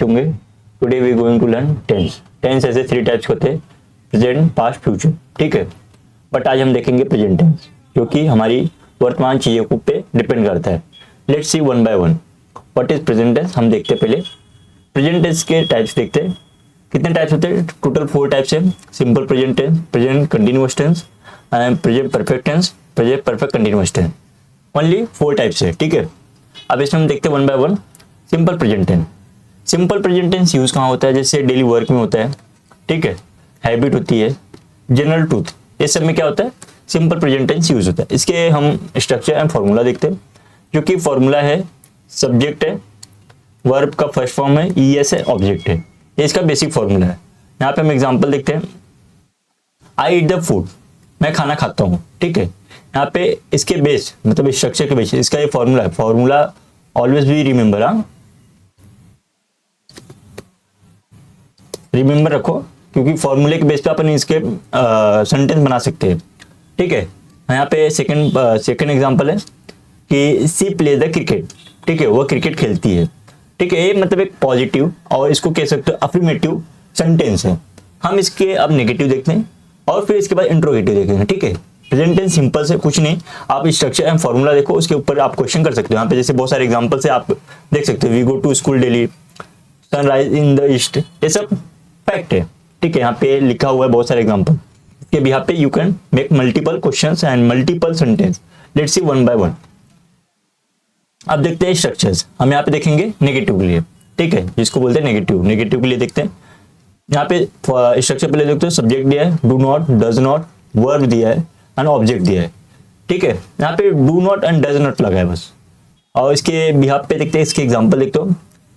होंगे। Today we going to learn tense. Tense ऐसे 3 types होते हैं, प्रेजेंट, पास्ट, फ्यूचर, ठीक है। बट आज हम देखेंगे प्रेजेंट टेंस, जो कि हमारी वर्तमान चीजों पे डिपेंड करता है। Let's see one by one what is present tense. हम देखते हैं पहले प्रेजेंट टेंस के टाइप्स देखते हैं। कितने टाइप्स होते हैं? टोटल 4 टाइप्स है। Simple present tense, present continuous tense, present perfect tense, present perfect continuous tense. Only 4 types है, ठीक है। अब इसमें हम देखते हैं one by one. Simple present tense. Simple present tense use कहाँ होता है? जैसे डेली वर्क में होता है, ठीक है, हैबिट होती है, जनरल ट्रूथ, ये सब में क्या होता है? सिंपल प्रेजेंट टेंस यूज होता है। इसके हम स्ट्रक्चर एंड फॉर्मूला देखते हैं, जो कि फॉर्मूला है सब्जेक्ट है, वर्ब का फर्स्ट फॉर्म है, ईएस है, ऑब्जेक्ट है। ये इसका बेसिक फॉर्मूला है। यहाँ पे हम एग्जांपल देखते हैं। आई ईट द फूड, मैं खाना खाता हूँ, ठीक है। यहाँ पे इसके बेस मतलब स्ट्रक्चर के बेस इसका ये फॉर्मूला है। फॉर्मूला ऑलवेज भी रिमेंबर, रिमेंबर रखो, क्योंकि फॉर्मूले के बेस पे अपन इसके सेंटेंस बना सकते हैं, ठीक है। यहाँ पे सेकंड एग्जांपल है कि सी प्ले द क्रिकेट, ठीक है, वो क्रिकेट खेलती है, ठीक है। ये मतलब एक पॉजिटिव और इसको कह सकते हो अफर्मेटिव सेंटेंस है। हम इसके अब नेगेटिव देखते हैं और फिर इसके बाद इंट्रोगेटिव देखेंगे, ठीक है। प्रेजेंट टेंस सिंपल से कुछ नहीं, आप स्ट्रक्चर एंड फॉर्मूला देखो, उसके ऊपर आप क्वेश्चन कर सकते हो। यहाँ पे जैसे बहुत सारे एग्जांपल से आप देख सकते हो। We go to school daily, sunrise in the east, ये सब फैक्ट है, ठीक है। यहाँ पे लिखा हुआ है बहुत सारे एग्जांपल के भी। यहाँ पे you can make multiple questions and multiple sentence. Let's see one by one. अब देखते हैं स्ट्रक्चर्स। हम यहाँ पे देखेंगे नेगेटिव के लिए, ठीक है, जिसको बोलते हैं नेगेटिव। नेगेटिव के लिए देखते हैं। यहाँ पे स्ट्रक्चर पहले देखते हैं। सब्जेक्ट दिया है, do not, does not, verb दिया है एंड ऑब्जेक्ट दिया है, ठीक है। यहाँ पे do not and does not लगा है बस। और इसके बिहाफ पे देखते हैं, इसके एग्जांपल देखते हो।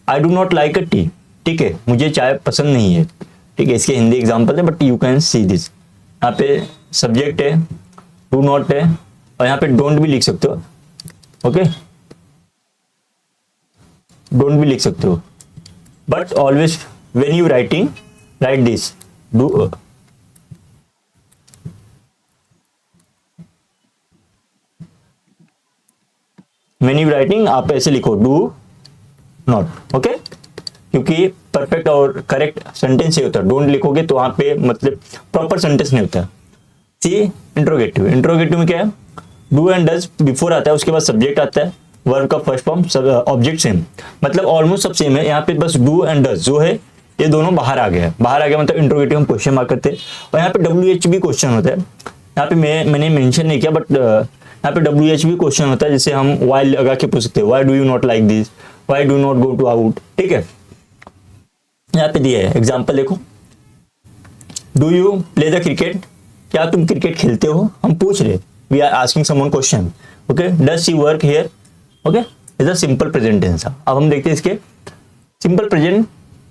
I do not like a T, ठीक है, मुझे चाय पसंद नहीं है, ठीक है। इसके हिंदी एग्जांपल है, but you can see this. यहाँ पे सब्जेक्ट है, डू नॉट है, और यहाँ पे डोंट भी लिख सकते हो, ओके, डोंट भी लिख सकते हो। But always when you writing right this do, when you writing आप ऐसे लिखो डू नॉट, ओके, क्योंकि परफेक्ट और करेक्ट सेंटेंस ही होता है। डोंट लिखोगे तो वहां पे मतलब प्रॉपर सेंटेंस नहीं होता। सी इंट्रोगेटिव। इंट्रोगेटिव में क्या है? डू एंड डज बिफोर आता है, उसके बाद सब्जेक्ट आता है, वर्ब का फर्स्ट फॉर्म, ऑब्जेक्ट सेम, मतलब ऑलमोस्ट सब सेम है। यहाँ पे बस डू एंड डज जो है ये दोनों बाहर आ गया है। बाहर आ गया मतलब इंट्रोगेटिव हम क्वेश्चन मार्क करते हैं। और यहाँ पे WH भी क्वेश्चन होता है। यहाँ पे मैंने मेंशन नहीं किया, बट यहाँ पे WH भी क्वेश्चन होता है, जिसे हम वाई लगा के पूछ सकते हैं। Why do you not like this, why do not go to out, ठीक है। यहाँ पे दिया है एग्जाम्पल देखो। Do you play the cricket, क्या तुम क्रिकेट खेलते हो? हम पूछ रहे, we are asking someone question, okay. Does she work here, okay, is a simple present tense. अब हम देखते हैं इसके सिंपल प्रेजेंट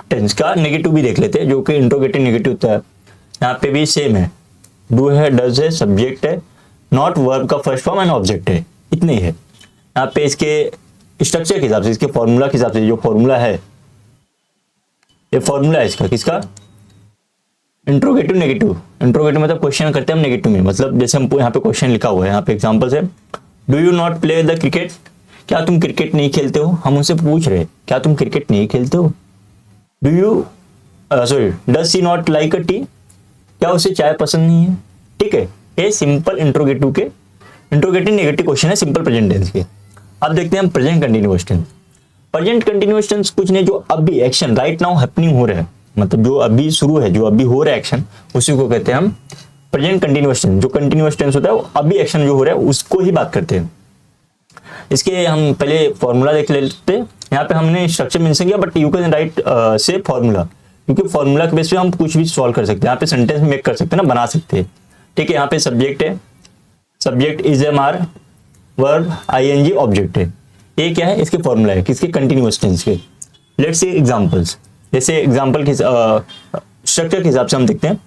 टेंस का नेगेटिव भी देख लेते हैं, जो कि इंट्रोगेटिव नेगेटिव होता है। यहाँ पे भी सेम है, डू है, डज है, सब्जेक्ट है, नॉट, वर्ब का फर्स्ट फॉर्म एंड ऑब्जेक्ट है, इतने ही है। यहाँ पे इसके स्ट्रक्चर के हिसाब से, इसके फॉर्मूला के हिसाब से, जो फॉर्मूला है, ये फॉर्मूला है इसका, किसका? Interrogative negative. इंट्रोगेटिव मतलब क्वेश्चन करते हैं हम नेगेटिव में, मतलब जैसे हम यहाँ पे क्वेश्चन लिखा हुआ है, यहाँ पे एग्जांपल है, do you not play the cricket, क्या तुम क्रिकेट नहीं खेलते हो? हम उनसे पूछ रहे क्या तुम क्रिकेट नहीं खेलते हो? Do you sorry does she not like a tea, क्या उसे चाय पसंद नहीं है, ठीक है। ये सिंपल इंट्रोगेटिव के इंट्रोगेटिव नेगेटिव क्वेश्चन है सिंपल प्रेजेंट टेंस के। अब देखते हैं हम present continuous tense. Present continuous tense कुछ नहीं, जो अभी एक्शन राइट नाउ हैपनिंग हो रहा है, मतलब जो अभी शुरू है, जो अभी हो रहा है एक्शन, उसी को कहते हैं हम प्रेजेंट कंटिन्यूअस टेंस। जो कंटिन्यूअस टेंस होता है वो अभी एक्शन जो हो रहा है उसको ही बात करते हैं। इसके हम पहले फॉर्मूला देख लेते हैं। यहाँ पे हमने स्ट्रक्चर मेंशन किया, बट यू कैन राइट से फॉर्मूला, क्योंकि फॉर्मूला के बेस पे हम कुछ भी सॉल्व कर सकते हैं। यहाँ पे सेंटेंस मेक कर सकते हैं ना, बना सकते हैं, ठीक है। यहाँ पे सब्जेक्ट है, subject is am are, verb ING, object है। ये क्या है? इसके फॉर्मूला है, किसके? कंटिन्यूअस टेंस के। Let's see examples. जैसे एग्जांपल के स्ट्रक्चर के हिसाब से हम देखते हैं।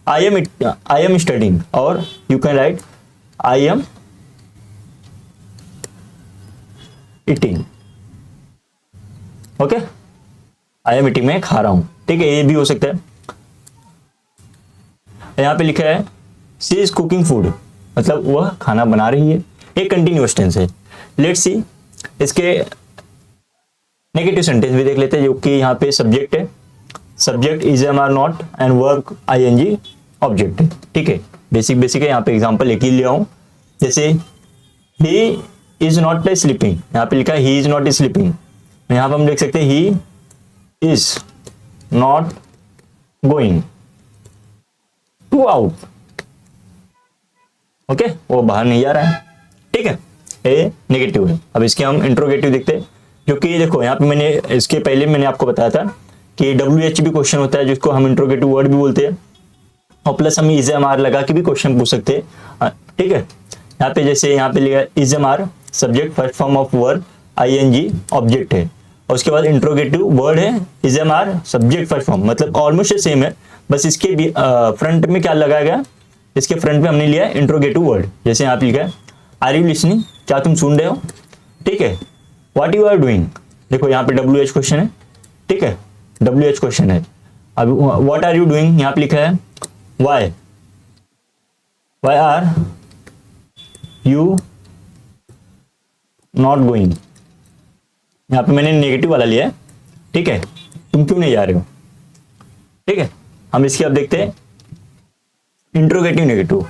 आई एम स्टडिंग, और you can write I am eating, okay. I am eating, मैं खा रहा हूं, ठीक है, ये भी हो सकता है। यहाँ पे लिखा है शी इज कुकिंग फूड, मतलब वह खाना बना रही है, ये कंटिन्यूअस टेंस है। लेट्स सी इसके नेगेटिव सेंटेंस भी देख लेते हैं, जो कि यहाँ पे सब्जेक्ट है, subject is am are not and work I N G object है। ठीक है, बेसिक है। यहाँ पे एग्जांपल एक ही लिया हूँ, जैसे ही इज नॉट स्लीपिंग, यहाँ पे लिखा है ही इज नॉट स्लीपिंग, यहाँ पे हम देख सकते हैं he is not going to out. Okay, वो बाहर नहीं जा रहा है। ठीक है, ये नेगेटिव है। अब इसके हम इंट्रोगेटिव देखते हैं, जो कि देखो यहाँ पे मैंने इसके पहले मैंने आपको बताया था कि WH भी क्वेश्चन होता है, जिसको हम इंट्रोगेटिव वर्ड भी बोलते हैं, और प्लस हम इज एम आर लगा के भी क्वेश्चन पूछ सकते हैं। ठीक है, यहाँ पे जैसे यहाँ पे लिखा is am are subject first form of verb ING object है, और उसके बाद इंट्रोगेटिव वर्ड है is am are subject first form, मतलब ऑलमोस्ट सेम है, बस इसके भी फ्रंट में क्या लगाया गया, इसके फ्रंट में हमने लिया है इंट्रोगेटिव वर्ड। जैसे यहाँ पे लिखा है आर यू लिसनिंग, क्या तुम सुन रहे हो। ठीक है, व्हाट यू आर डूइंग, देखो यहाँ पे WH क्वेश्चन है। ठीक है, WH क्वेश्चन है। अब व्हाट आर यू डूइंग, यहाँ पे लिखा है why are you not going, यहाँ पे मैंने नेगेटिव वाला लिया है। ठीक है, तुम क्यों नहीं जा रहे हो। ठीक है, हम इसके अब देखते हैं इंट्रोगेटिव नेगेटिव,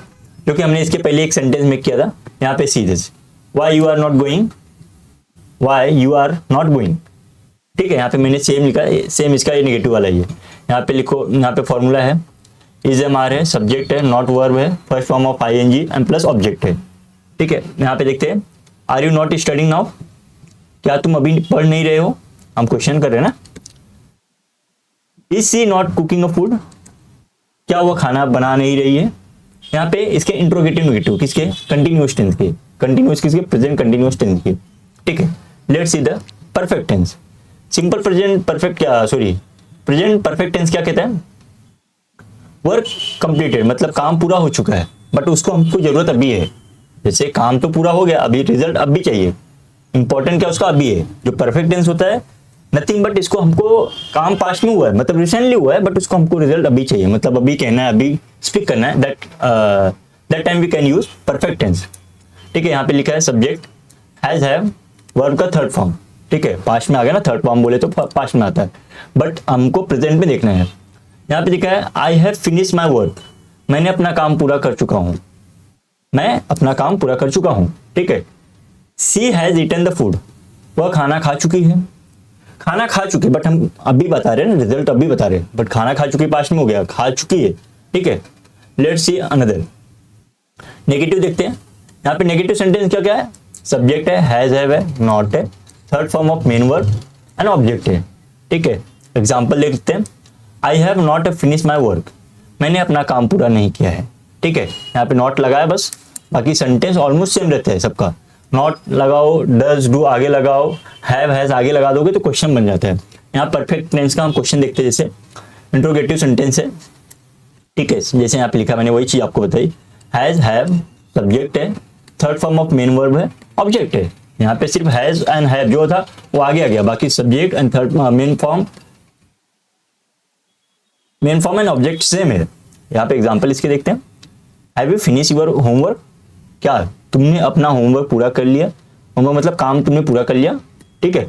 जो कि हमने इसके पहले एक सेंटेंस में किया था। यहाँ पे सीधे why you are not going, why you are not going. ठीक है, यहाँ पे मैंने सेम लिखा है, सेम इसका ये नेगेटिव वाला ही है। यहाँ पे लिखो, यहाँ पे फॉर्मूला है इज एम आर है, सब्जेक्ट है, नॉट वर्ब है, first form of ING and plus object है। ठीक है, यहाँ पे देखते हैं are you not studying now, क्या तुम अभी पढ़ नहीं रहे हो, हम क्वेश्चन कर रहे हैं ना। Is she not cooking a food, क्या वो खाना बना नहीं रही है। यहाँ पे इसके इंट्रोगेटिव नेगेटिव किसके, कंटिन्यूअस टेंस के, कंटिन्यूअस किसके, प्रेजेंट कंटिन्यूअस टेंस के। ठीक है, let's see the perfect tense. Simple present perfect क्या, सॉरी प्रेजेंट परफेक्ट टेंस क्या कहता है, वर्क कंप्लीटेड, मतलब काम पूरा हो चुका है, बट उसको हमको जरूरत अभी है। जैसे काम तो पूरा हो गया, अभी रिजल्ट अभी चाहिए, इंपॉर्टेंट क्या उसका अभी है। जो परफेक्ट टेंस होता है नथिंग बट इसको हमको काम पास्ट में हुआ है, मतलब रिसेंटली हुआ है, बट उसको हमको रिजल्ट अभी चाहिए, मतलब अभी कहना है, अभी स्पीक करना है, that time we can use perfect tense. ठीक है, यहाँ पे लिखा है सब्जेक्ट हैज हैव, वर्ब का थर्ड फॉर्म। ठीक है, पास्ट में आ गया ना, थर्ड फॉर्म बोले तो पास्ट में आता है, बट हमको प्रेजेंट में देखना है। यहाँ पे लिखा है I have finish my work, मैंने अपना काम पूरा कर चुका हूँ, मैं अपना काम पूरा कर चुका हूँ। ठीक है, सी हैज ईटन द फूड, वह खाना खा चुकी है, खाना खा चुकी, बट हम अभी बता रहे हैं ना, रिजल्ट अभी बता रहे हैं, बट खाना खा चुकी पास्ट में हो गया, खा चुकी है। ठीक है, लेट्स सी अनदर नेगेटिव देखते हैं। यहाँ पे नेगेटिव सेंटेंस क्या क्या है, सब्जेक्ट है, हैज हैव है, नॉट है, third form of main verb and object है। ठीक है, एग्जाम्पल देखते हैं, I have not finish my work, मैंने अपना काम पूरा नहीं किया है। ठीक है, यहाँ पे नॉट लगाया बस, बाकी सेंटेंस ऑलमोस्ट सेम रहता है सबका। नॉट लगाओ, डज डू आगे लगाओ, हैव हैज आगे लगा दोगे तो क्वेश्चन बन जाता है। यहाँ परफेक्ट टेंस का हम क्वेश्चन देखते हैं, जैसे इंट्रोगेटिव सेंटेंस है। ठीक है, जैसे यहाँ पे लिखा मैंने वही चीज आपको बताई, हैज हैव सब्जेक्ट है, third form of main verb है, ऑब्जेक्ट है। यहाँ पे सिर्फ हैज एंड हैव जो था वो आगे आ गया, बाकी subject and third main form and object same है। यहाँ पे एग्जांपल इसके देखते हैं, have you finish your homework, क्या तुमने अपना होमवर्क पूरा कर लिया, होमवर्क मतलब काम तुमने पूरा कर लिया। ठीक है,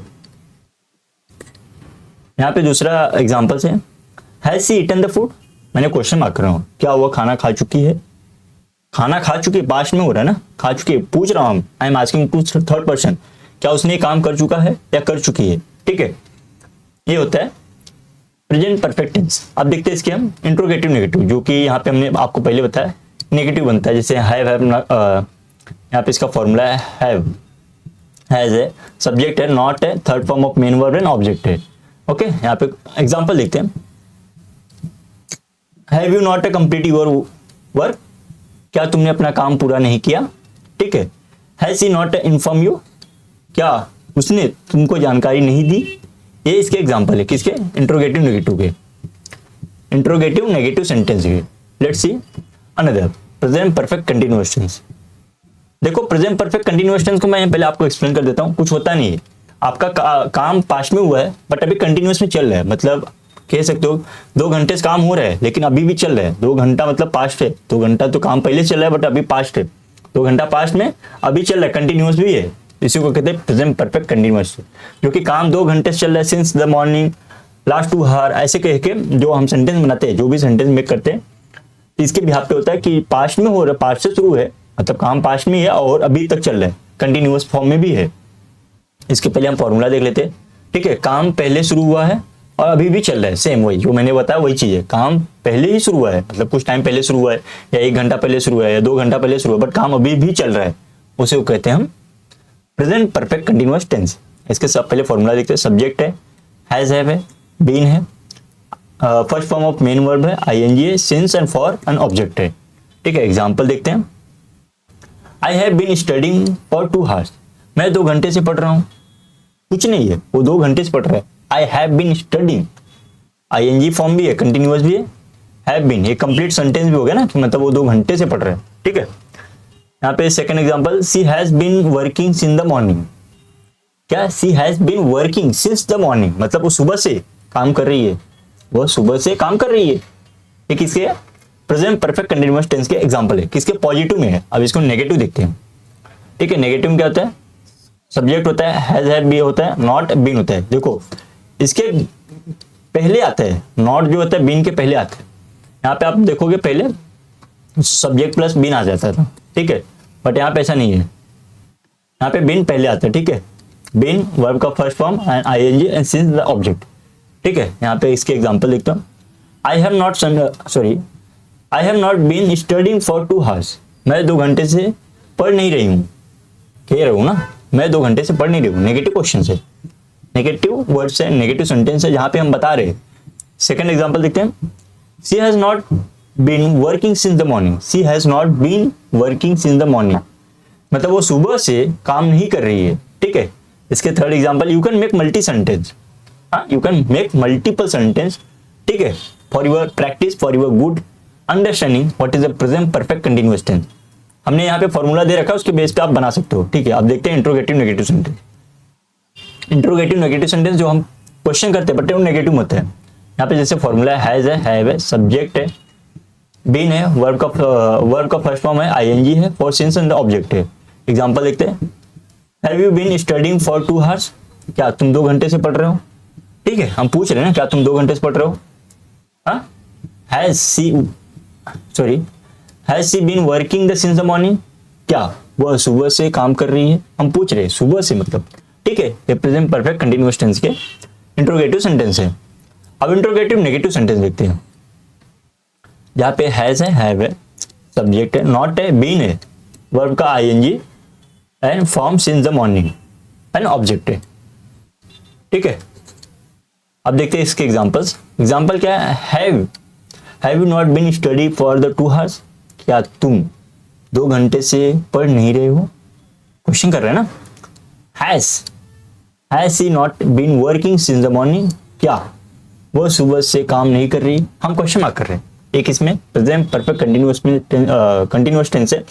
यहाँ पे दूसरा एग्जांपल है, has she eaten the food, मैंने क्वेश्चन मार्क कर रहा हूँ, क्या वो खाना खा चुकी है, खाना खा चुकी है पास्ट में हो रहा है ना, खा चुकी है, पूछ रहा हूँ, I am asking to third person, क्या उसने काम कर चुका है या कर चुकी है। ठीक है, ये होता है प्रेजेंट परफेक्ट टेंस। अब देखते हैं इसके हम इंट्रोगेटिव नेगेटिव, जो कि यहाँ पे हमने आपको पहले बताया नेगेटिव बनता है। जैसे हैव यहाँ पे इसका फॉर्मूला है हैव, हैज है, सब्जेक्ट है, नॉट है, third form of main verb and object है। ओके, यहाँ पे एग्जांपल देखते हैं, have you not complete your work, क्या तुमने अपना काम पूरा नहीं किया। ठीक है, has he not inform you, क्या उसने तुमको जानकारी नहीं दी। ये इसके एग्जांपल है, किसके, इंट्रोगेटिव नेगेटिव के, इंट्रोगेटिव नेगेटिव सेंटेंस के। Let's see another present perfect continuous tense. देखो प्रेजेंट परफेक्ट कंटिन्यूअस टेंस को मैं पहले आपको एक्सप्लेन कर देता हूँ। कुछ होता नहीं है, आपका काम पास्ट में हुआ है बट अभी कंटिन्यूअस में चल रहा है, मतलब कह सकते हो 2 घंटे से काम हो रहा है लेकिन अभी भी चल रहा है। 2 घंटा मतलब पास्ट है, 2 घंटा तो काम पहले चल रहा है बट अभी पास्ट है, 2 घंटा पास्ट में अभी चल रहा है, कंटिन्यूअस भी है। इसी को कहते हैं प्रेजेंट परफेक्ट कंटिन्यूअस, जो कि काम 2 घंटे से चल रहा है, since the morning, last 2 hour, ऐसे कह के जो हम सेंटेंस बनाते हैं, जो भी सेंटेंस मेक करते हैं, इसके बिहाफ पे होता है कि पास्ट में हो रहा है, पास्ट से शुरू है, मतलब काम पास्ट में है और अभी तक चल रहा है, कंटिन्यूअस फॉर्म में भी है। इसके पहले हम फॉर्मूला देख लेते हैं। ठीक है, काम पहले शुरू हुआ है और अभी भी चल रहा है, सेम वही जो मैंने बताया वही चीज है। काम पहले ही शुरू हुआ है, मतलब कुछ टाइम पहले शुरू हुआ है, या 1 घंटा पहले शुरू हुआ है, या 2 घंटा पहले शुरू हुआ है, बट काम अभी भी चल रहा है, उसे वो कहते हैं हम प्रेजेंट परफेक्ट कंटिन्यूअस टेंस। इसके सब पहले फॉर्मूला देखते हैं। सब्जेक्ट है, हैज है, बीन है, first form of main verb है, आईएनजी है, since and for an object है। ठीक है, एग्जाम्पल देखते हैं। I have been studying for 2 hours, मैं 2 घंटे से पढ़ रहा हूँ, कुछ नहीं है, वो 2 घंटे से पढ़ रहा है। I have been studying, ING form भी है, कंटिन्यूअस भी है, हैव बीन ये कंप्लीट सेंटेंस भी हो गया ना, कि मतलब वो 2 घंटे से पढ़ रहा है। ठीक है, यहाँ पे second example, she has been working since the morning. क्या, she has been working since the morning, मतलब वो सुबह से काम कर रही है, वो सुबह से काम कर रही है। ये किसके प्रेजेंट परफेक्ट कंटिन्यूअस टेंस के एग्जांपल है, किसके पॉजिटिव में है। अब इसको नेगेटिव देखते हैं। ठीक है, नेगेटिव में क्या होता है, सब्जेक्ट होता है, हैज हैव बी होता है, नॉट बीन होता है। देखो इसके पहले आता है, नॉट जो होता है बीन के पहले आता है। यहाँ पे आप देखोगे पहले सब्जेक्ट प्लस बीन आ जाता था। ठीक है, बट यहाँ पे ऐसा नहीं है, यहाँ पे बीन पहले आता है। ठीक है, बीन वर्ब का first form and ING and since the object. ठीक है, यहाँ पे इसके एग्जांपल देखता हूँ। I have not been studying for 2 hours, मैं 2 घंटे से पढ़ नहीं रही हूँ, कह रहा हूँ ना, मैं 2 घंटे से पढ़ नहीं रही हूँ। नेगेटिव क्वेश्चन से, नेगेटिव वर्ड्स है, नेगेटिव सेंटेंस है, जहां पे हम बता रहे। सेकंड एग्जांपल देखते हैं। She has not been working since the morning, she has not been working since the morning, मतलब वो सुबह से काम नहीं कर रही है। ठीक है, इसके third example, you can make multi sentence, you can make multiple sentence. ठीक है, for your practice, for your good understanding what is the present perfect continuous tense. हमने यहाँ पे फॉर्मूला दे रखा है, उसके बेस पे आप बना सकते हो। ठीक है, अब देखते हैं interrogative negative sentence. Interrogative negative sentence जो हम क्वेश्चन करते हैं बट वो नेगेटिव होता है। यहाँ पे जैसे फॉर्मूला हैज है, हैव है, सब्जेक्ट है, बीन है, वर्ब का फर्स्ट फॉर्म है, आईएनजी है, for since and the object है। एग्जांपल देखते हैं। Have you been studying for 2 hours, क्या तुम 2 घंटे से पढ़ रहे हो। ठीक है, हम पूछ रहे हैं ना, क्या तुम 2 घंटे से पढ़ रहे हो। Has she been working the since the morning, क्या वह सुबह से काम कर रही है। हम पूछ रहे हैं सुबह से, मतलब। ठीक है, ये प्रेजेंट परफेक्ट कंटिन्यूअस टेंस के इंट्रोगेटिव सेंटेंस है। अब इंट्रोगेटिव नेगेटिव सेंटेंस देखते हैं। जहां पे हैज है, हैव है, सब्जेक्ट है, नॉट है, बीन है, वर्ब का ING and form since the morning and object है। ठीक है, अब देखते हैं इसके एग्जांपल्स। एग्जांपल क्या है, have you not been study for the 2 hours, क्या तुम 2 घंटे से पढ़ नहीं रहे हो। क्वेश्चन कर रहे हैं ना। Has she not been working since the morning, क्या वो सुबह से काम नहीं कर रही। हम क्वेश्चन मार्क कर रहे हैं। एक इसमें प्रेजेंट परफेक्ट कंटिन्यूअस टेंस है,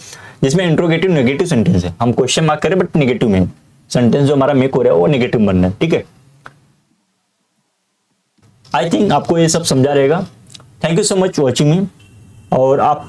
जिसमें इंट्रोगेटिव नेगेटिव सेंटेंस है। हम क्वेश्चन मार्क करें बट नेगेटिव में सेंटेंस जो हमारा मेक हो रहा है वो नेगेटिव बनना है। ठीक है, आई थिंक आपको ये सब समझा रहेगा। Thank you so much watching मी। और आप